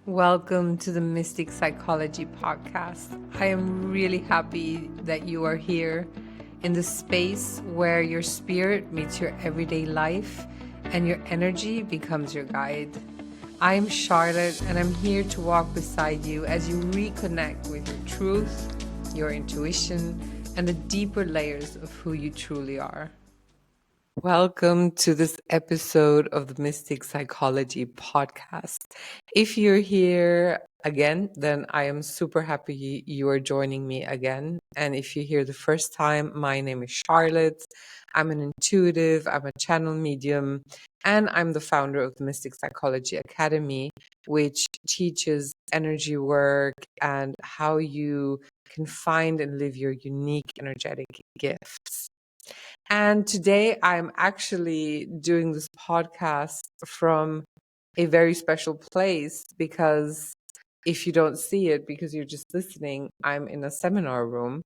Welcome to the Mystic Psychology Podcast. I am really happy that you are here in the space where your spirit meets your everyday life and your energy becomes your guide. I'm Charlotte and I'm here to walk beside you as you reconnect with your truth, your intuition, and the deeper layers of who you truly are. Welcome to this episode of the Mystic Psychology Podcast. If you're here again, then I am super happy you are joining me again. And if you're here the first time, my name is Charlotte. I'm an intuitive, I'm a channel medium, and I'm the founder of the Mystic Psychology Academy, which teaches energy work and how you can find and live your unique energetic gifts. And today I'm actually doing this podcast from a very special place because if you don't see it, because you're just listening, I'm in a seminar room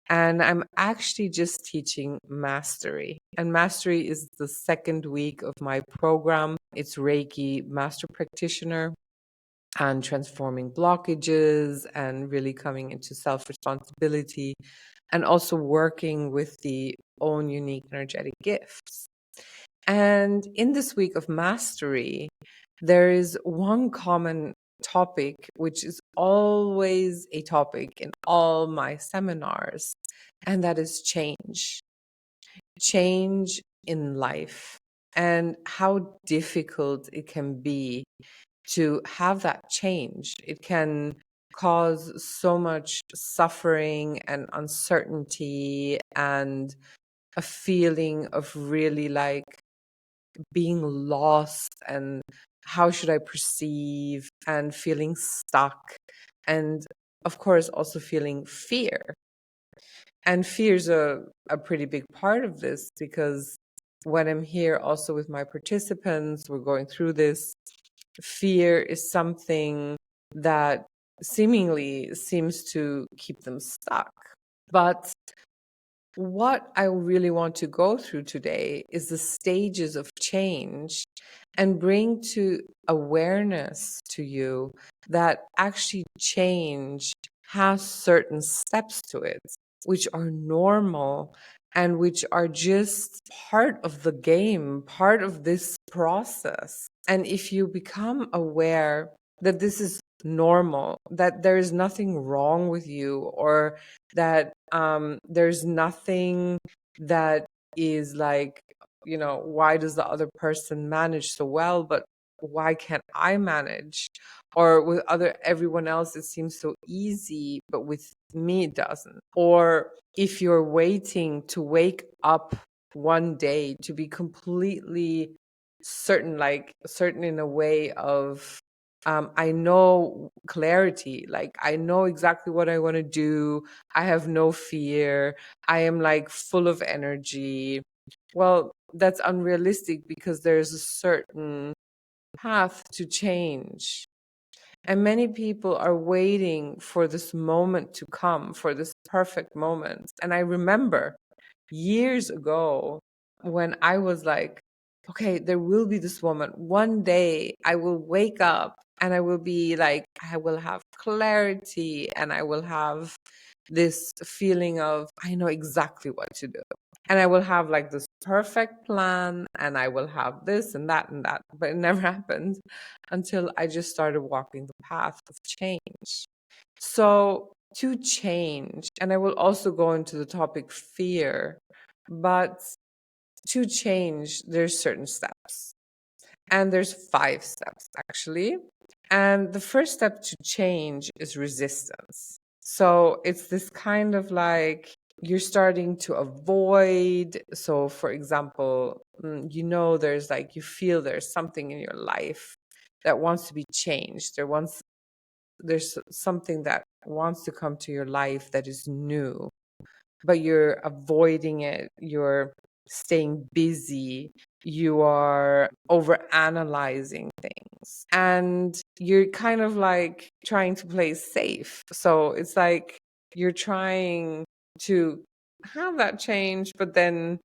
and I'm actually just teaching mastery. And mastery is the second week of my program. It's Reiki Master Practitioner and transforming blockages and really coming into self responsibility and also working with the own unique energetic gifts. And in this week of mastery, there is one common topic, which is always a topic in all my seminars, and that is change in life, and how difficult it can be to have that change. It can cause so much suffering and uncertainty and a feeling of really like being lost and how should I perceive and feeling stuck. And of course, also feeling fear. And fear is a pretty big part of this because when I'm here also with my participants, we're going through this. Fear is something that seemingly seems to keep them stuck. But what I really want to go through today is the stages of change and bring to awareness to you that actually change has certain steps to it, which are normal and which are just part of the game, part of this process. And if you become aware that this is normal, that there is nothing wrong with you, or that there's nothing that is like, why does the other person manage so well, but why can't I manage? Or with everyone else, it seems so easy, but with me, it doesn't. Or if you're waiting to wake up one day to be completely certain in a way of I know clarity, like I know exactly what I want to do. I have no fear. I am like full of energy. Well, that's unrealistic because there's a certain path to change. And many people are waiting for this moment to come, for this perfect moment. And I remember years ago when I was like, okay, there will be this moment. One day I will wake up and I will be like, I will have clarity and I will have this feeling of, I know exactly what to do. And I will have like this perfect plan and I will have this and that and that. But it never happened until I just started walking the path of change. So, to change, and I will also go into the topic fear, but to change, there's certain steps. And there's 5 steps actually. And the first step to change is resistance. So it's this kind of like you're starting to avoid. So, for example, there's like you feel there's something in your life that wants to be changed. There's something that wants to come to your life that is new, but you're avoiding it. You're staying busy. You are over analyzing things and you're kind of like trying to play safe. So it's like you're trying to have that change, but then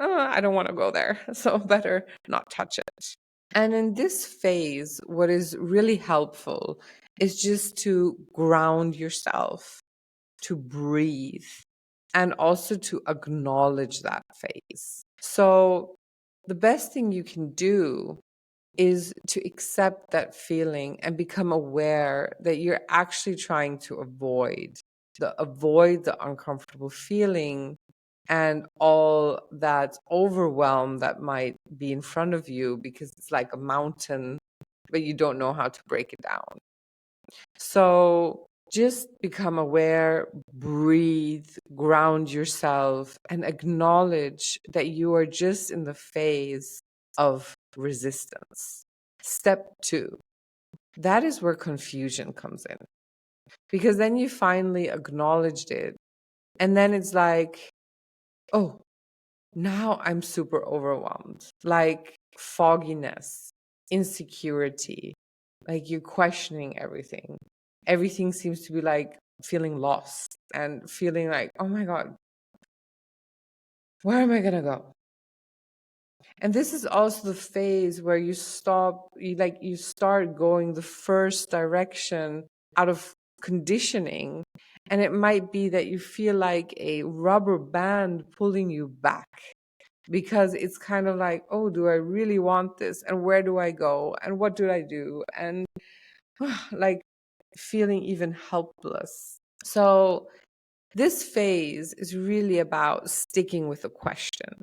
I don't want to go there. So better not touch it. And in this phase, what is really helpful is just to ground yourself, to breathe, and also to acknowledge that phase. So the best thing you can do is to accept that feeling and become aware that you're actually trying to avoid the uncomfortable feeling and all that overwhelm that might be in front of you, because it's like a mountain, but you don't know how to break it down. So just become aware, breathe, ground yourself, and acknowledge that you are just in the phase of resistance. Step 2, that is where confusion comes in, because then you finally acknowledged it. And then it's like, oh, now I'm super overwhelmed, like fogginess, insecurity, like you're questioning everything. Everything seems to be like feeling lost and feeling like, oh my God, where am I going to go? And this is also the phase where you start going the first direction out of conditioning. And it might be that you feel like a rubber band pulling you back, because it's kind of like, oh, do I really want this? And where do I go? And what do I do? And like feeling even helpless. So this phase is really about sticking with a question.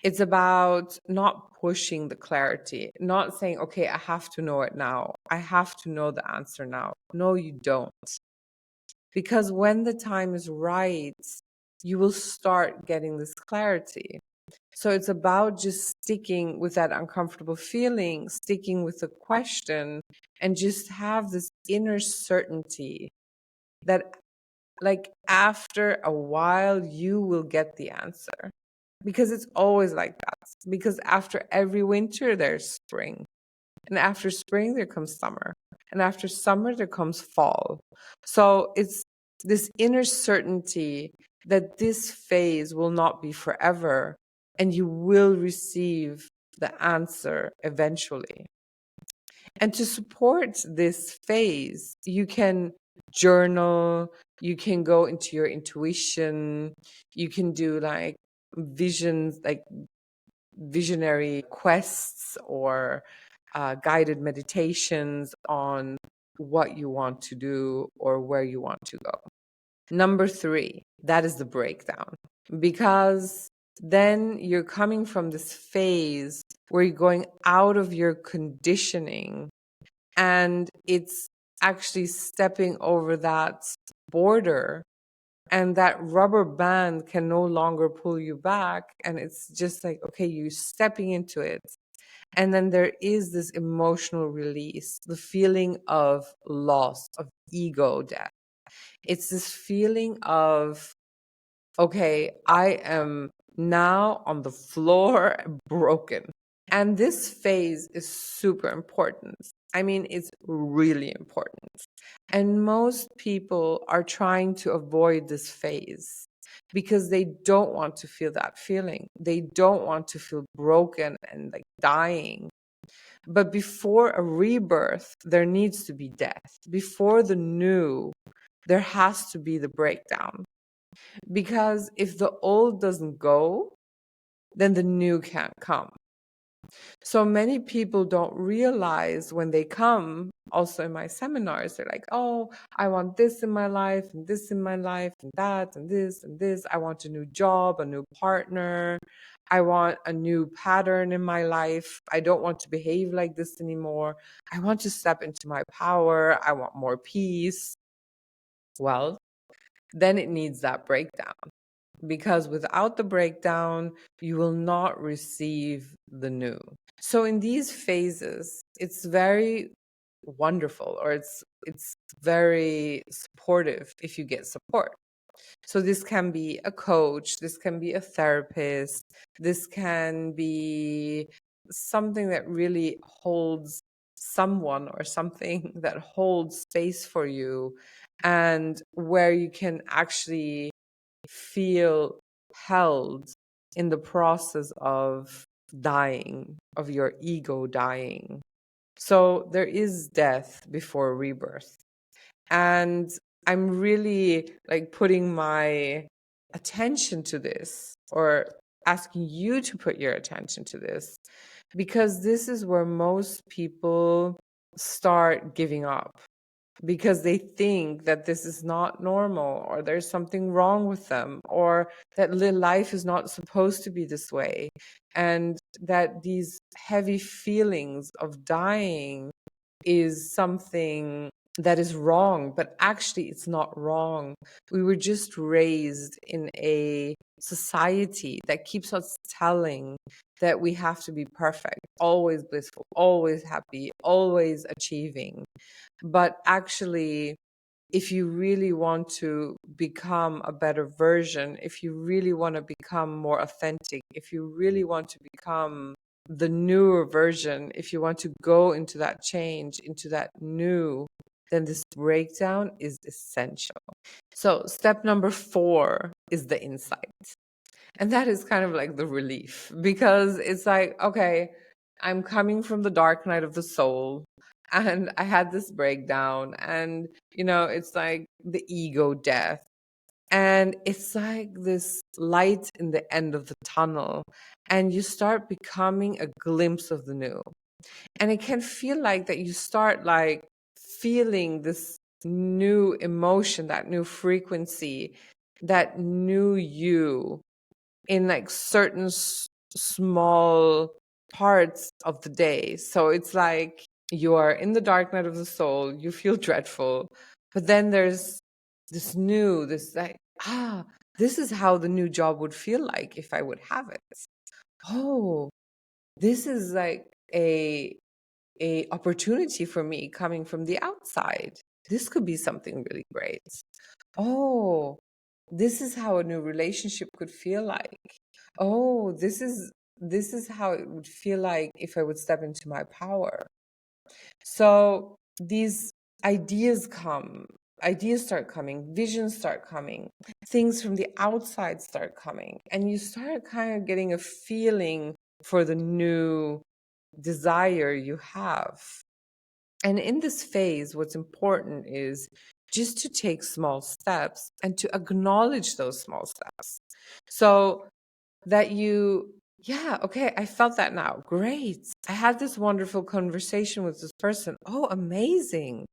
It's about not pushing the clarity, not saying, okay, I have to know it now. I have to know the answer now. No, you don't. Because when the time is right, you will start getting this clarity. So it's about just sticking with that uncomfortable feeling, sticking with the question, and just have this inner certainty that, like, after a while, you will get the answer. Because it's always like that. Because after every winter, there's spring. And after spring, there comes summer. And after summer, there comes fall. So it's this inner certainty that this phase will not be forever, and you will receive the answer eventually. And to support this phase, you can journal, you can go into your intuition, you can do like visions, like visionary quests or guided meditations on what you want to do or where you want to go. Number 3, that is the breakdown, because then you're coming from this phase where you're going out of your conditioning, and it's actually stepping over that border, and that rubber band can no longer pull you back. And it's just like, okay, you're stepping into it. And then there is this emotional release, the feeling of loss, of ego death. It's this feeling of, okay, I am now on the floor, broken. And this phase is super important. I mean, it's really important. And most people are trying to avoid this phase because they don't want to feel that feeling. They don't want to feel broken and like dying. But before a rebirth, there needs to be death. Before the new, there has to be the breakdown. Because if the old doesn't go, then the new can't come. So many people don't realize when they come, also in my seminars, they're like, oh, I want this in my life, and this in my life, and that, and this, and this. I want a new job, a new partner. I want a new pattern in my life. I don't want to behave like this anymore. I want to step into my power. I want more peace. Well, then it needs that breakdown, because without the breakdown, you will not receive the new. So in these phases, it's very wonderful, or it's very supportive if you get support. So this can be a coach, this can be a therapist, this can be something that really holds someone or something that holds space for you, and where you can actually feel held in the process of dying, of your ego dying. So there is death before rebirth. And I'm really like putting my attention to this, or asking you to put your attention to this, because this is where most people start giving up, because they think that this is not normal, or there's something wrong with them, or that life is not supposed to be this way, and that these heavy feelings of dying is something that is wrong. But actually it's not wrong. We were just raised in a society that keeps us telling that we have to be perfect, always blissful, always happy, always achieving. But actually, if you really want to become a better version, if you really want to become more authentic, if you really want to become the newer version, if you want to go into that change, into that new, then this breakdown is essential. So, step number 4 is the insight. And that is kind of like the relief, because it's like, okay, I'm coming from the dark night of the soul, and I had this breakdown, and, it's like the ego death. And it's like this light in the end of the tunnel, and you start becoming a glimpse of the new. And it can feel like that you start like feeling this new emotion, that new frequency, that new you in like certain small parts of the day. So it's like you are in the dark night of the soul, you feel dreadful, but then there's this like, this is how the new job would feel like if I would have it. Oh, this is like a opportunity for me coming from the outside. This could be something really great. Oh, this is how a new relationship could feel like. Oh, this is how it would feel like if I would step into my power. So these ideas come, ideas start coming, visions start coming, things from the outside start coming, and you start kind of getting a feeling for the new desire you have. And in this phase, what's important is just to take small steps and to acknowledge those small steps. So that yeah, okay, I felt that now. Great. I had this wonderful conversation with this person. Oh, amazing.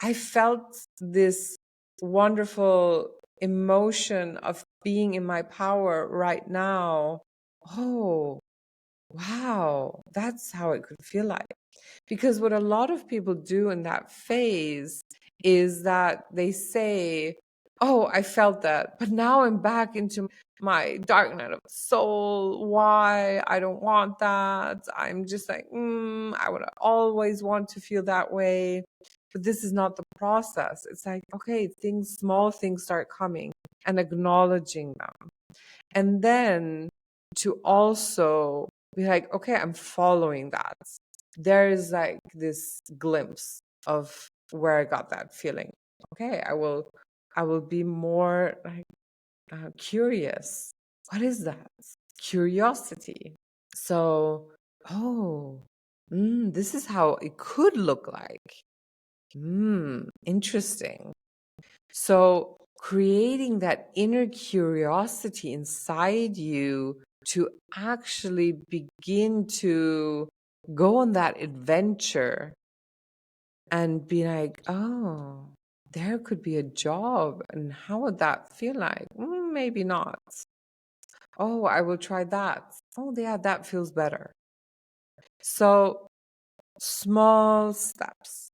I felt this wonderful emotion of being in my power right now. Oh, wow. That's how it could feel like. Because what a lot of people do in that phase is that they say, oh, I felt that, but now I'm back into my dark night of the soul. Why? I don't want that. I'm just like, I would always want to feel that way. But this is not the process. It's like, okay, small things start coming, and acknowledging them. And then to also be like, okay, I'm following that. There is like this glimpse of where I got that feeling. Okay, I will be more like curious. What is that? Curiosity. So, oh, this is how it could look like. Interesting. So, creating that inner curiosity inside you to actually begin to go on that adventure and be like, oh, there could be a job, and how would that feel like? Maybe not. Oh, I will try that. Oh, yeah, that feels better. So, small steps.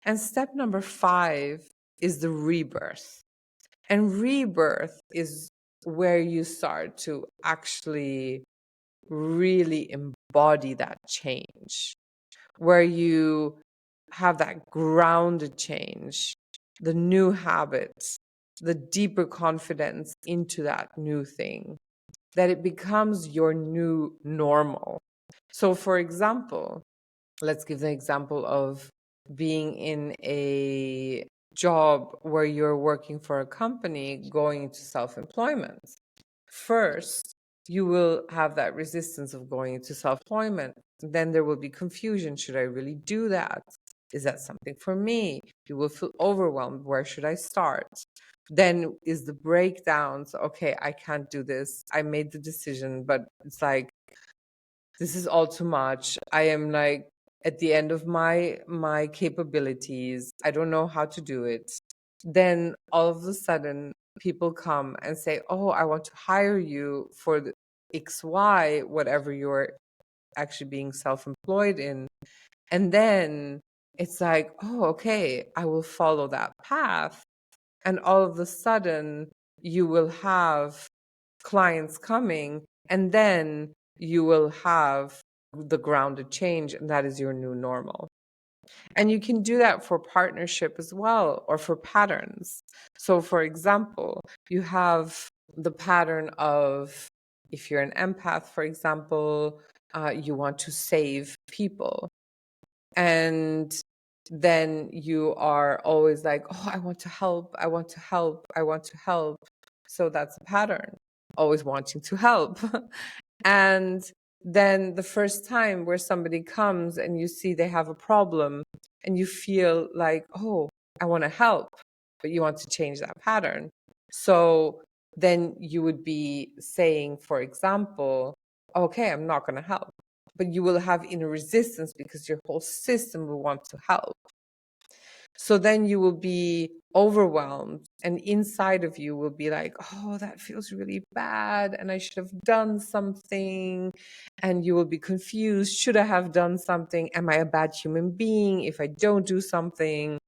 And step number 5 is the rebirth. And rebirth is where you start to actually really embody that change, where you have that grounded change, the new habits, the deeper confidence into that new thing, that it becomes your new normal. So, for example, let's give the example of being in a job where you're working for a company going into self-employment. First, you will have that resistance of going into self-employment. Then there will be confusion. Should I really do that? Is that something for me? You will feel overwhelmed. Where should I start? Then is the breakdowns. Okay, I can't do this. I made the decision, but it's like, this is all too much. I am like at the end of my capabilities. I don't know how to do it. Then all of a sudden people come and say, oh, I want to hire you for the XY, whatever you're actually being self-employed in. And then it's like, oh, okay, I will follow that path. And all of a sudden you will have clients coming, and then you will have the grounded change, and that is your new normal. And you can do that for partnership as well, or for patterns. So for example, you have the pattern of, if you're an empath, for example, you want to save people. And then you are always like, oh, I want to help, I want to help, I want to help. So that's a pattern, always wanting to help. And then the first time where somebody comes and you see they have a problem and you feel like, oh, I want to help, but you want to change that pattern. So then you would be saying, for example, okay, I'm not going to help, but you will have inner resistance because your whole system will want to help. So then you will be overwhelmed, and inside of you will be like, oh, that feels really bad, and I should have done something. And you will be confused. Should I have done something? Am I a bad human being if I don't do something?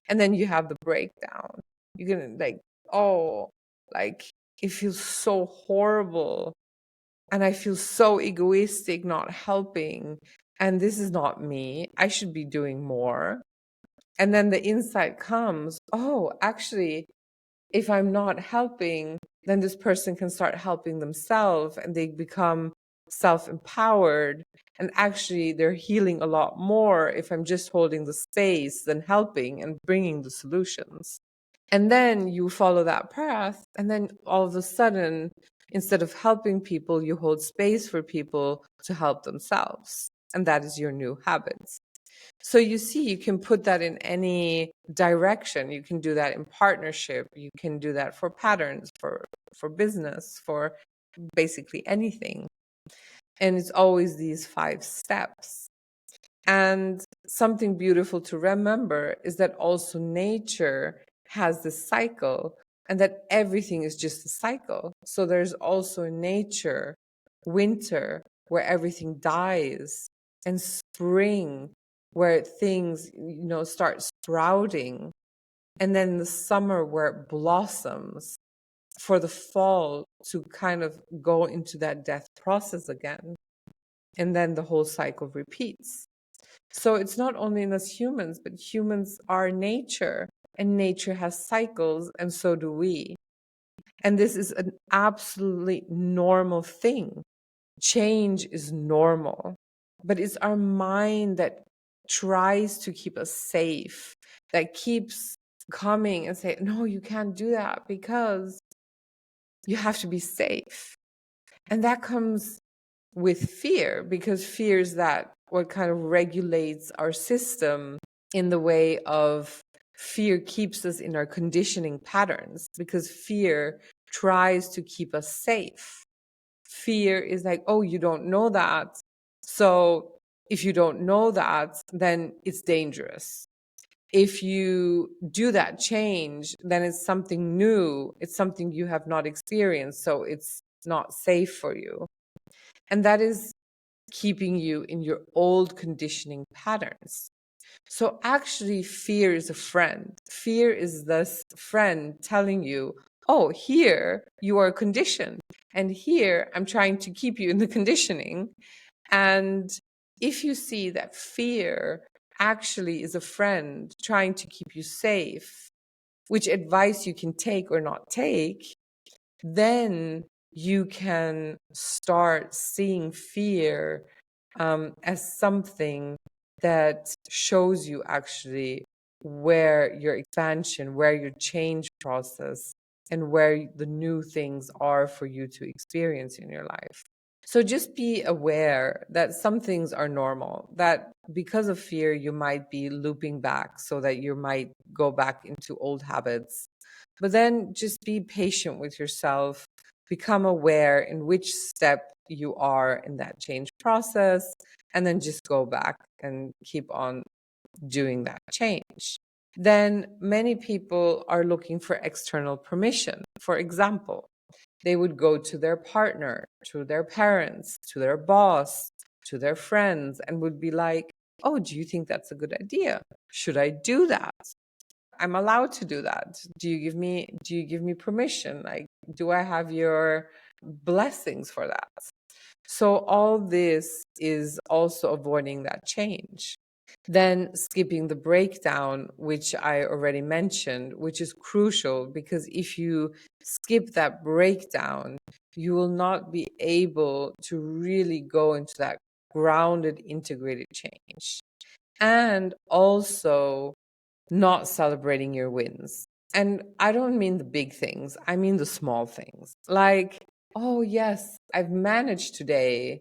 And then you have the breakdown. You're gonna like, oh, like it feels so horrible. And I feel so egoistic not helping. And this is not me. I should be doing more. And then the insight comes, oh, actually, if I'm not helping, then this person can start helping themselves and they become self-empowered. And actually, they're healing a lot more if I'm just holding the space than helping and bringing the solutions. And then you follow that path. And then all of a sudden, instead of helping people, you hold space for people to help themselves. And that is your new habits. So you see, you can put that in any direction. You can do that in partnership. You can do that for patterns, for business, for basically anything. And it's always these 5 steps. And something beautiful to remember is that also nature has this cycle, and that everything is just a cycle. So there's also in nature winter, where everything dies, and spring, where things, start sprouting, and then the summer, where it blossoms, for the fall to kind of go into that death process again. And then the whole cycle repeats. So it's not only in us humans, but humans are nature, and nature has cycles, and so do we. And this is an absolutely normal thing. Change is normal, but it's our mind that tries to keep us safe, that keeps coming and say, no, you can't do that because you have to be safe. And that comes with fear, because fear is that what kind of regulates our system, in the way of fear keeps us in our conditioning patterns, because fear tries to keep us safe. Fear is like, oh, you don't know that. So if you don't know that, then it's dangerous. If you do that change, then it's something new. It's something you have not experienced. So it's not safe for you. And that is keeping you in your old conditioning patterns. So actually, fear is a friend. Fear is this friend telling you, oh, here you are conditioned, and here I'm trying to keep you in the conditioning. And if you see that fear actually is a friend trying to keep you safe, which advice you can take or not take, then you can start seeing fear as something that shows you actually where your expansion, where your change process and where the new things are for you to experience in your life. So just be aware that some things are normal, that because of fear, you might be looping back so that you might go back into old habits. But then just be patient with yourself, become aware in which step you are in that change process, and then just go back and keep on doing that change. Then many people are looking for external permission. For example, they would go to their partner, to their parents, to their boss, to their friends, and would be like, oh, do you think that's a good idea? Should I do that? I'm allowed to do that. Do you give me permission? Like, do I have your blessings for that? So all this is also avoiding that change. Then skipping the breakdown, which I already mentioned, which is crucial because if you skip that breakdown, you will not be able to really go into that grounded, integrated change. And also not celebrating your wins. And I don't mean the big things, I mean the small things. Like, oh, yes, I've managed today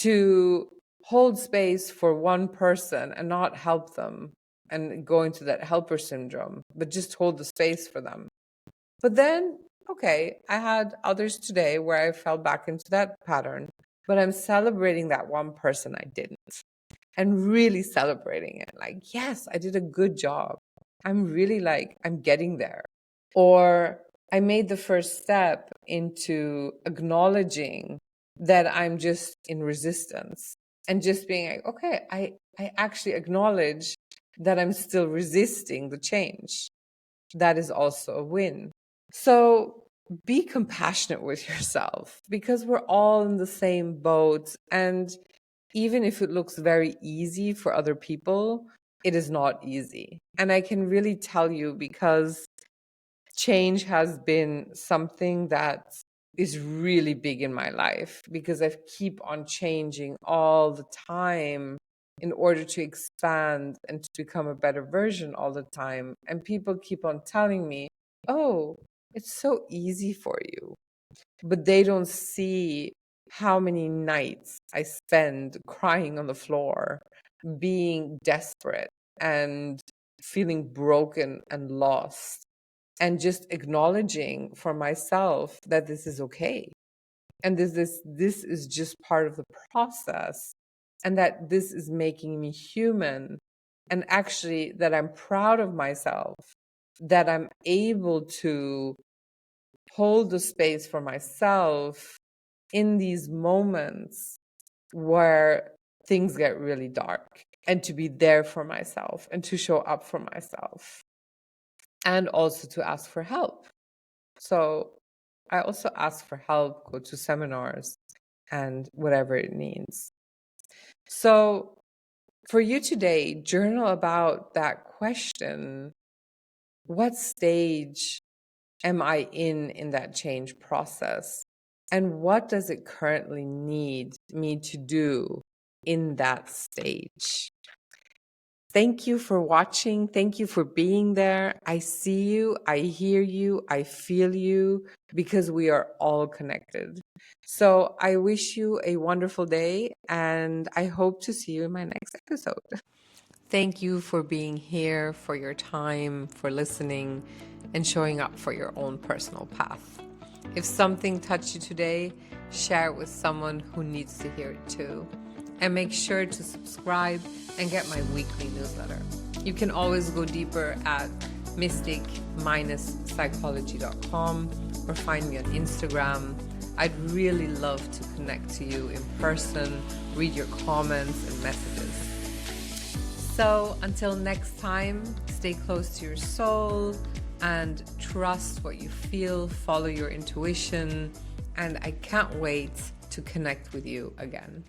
to hold space for one person and not help them and go into that helper syndrome, but just hold the space for them. But then, okay, I had others today where I fell back into that pattern, but I'm celebrating that one person I didn't and really celebrating it. Like, yes, I did a good job. I'm getting there. Or I made the first step into acknowledging that I'm just in resistance and just being like, okay, I actually acknowledge that I'm still resisting the change. That is also a win. So be compassionate with yourself because we're all in the same boat. And even if it looks very easy for other people, it is not easy. And I can really tell you because change has been something that is really big in my life because I keep on changing all the time in order to expand and to become a better version all the time. And people keep on telling me, oh, it's so easy for you. But they don't see how many nights I spend crying on the floor, being desperate and feeling broken and lost, and just acknowledging for myself that this is okay. And this is just part of the process, and that this is making me human, and actually that I'm proud of myself, that I'm able to hold the space for myself in these moments where things get really dark, and to be there for myself and to show up for myself and also to ask for help. So I also ask for help, go to seminars and whatever it needs. So for you today, journal about that question. What stage am I in that change process? And what does it currently need me to do in that stage? Thank you for watching. Thank you for being there. I see you, I hear you, I feel you because we are all connected. So I wish you a wonderful day and I hope to see you in my next episode. Thank you for being here, for your time, for listening, and showing up for your own personal path. If something touched you today, share it with someone who needs to hear it too. And make sure to subscribe and get my weekly newsletter. You can always go deeper at mystic-psychology.com or find me on Instagram. I'd really love to connect to you in person, read your comments and messages. So until next time, stay close to your soul and trust what you feel, follow your intuition, and I can't wait to connect with you again.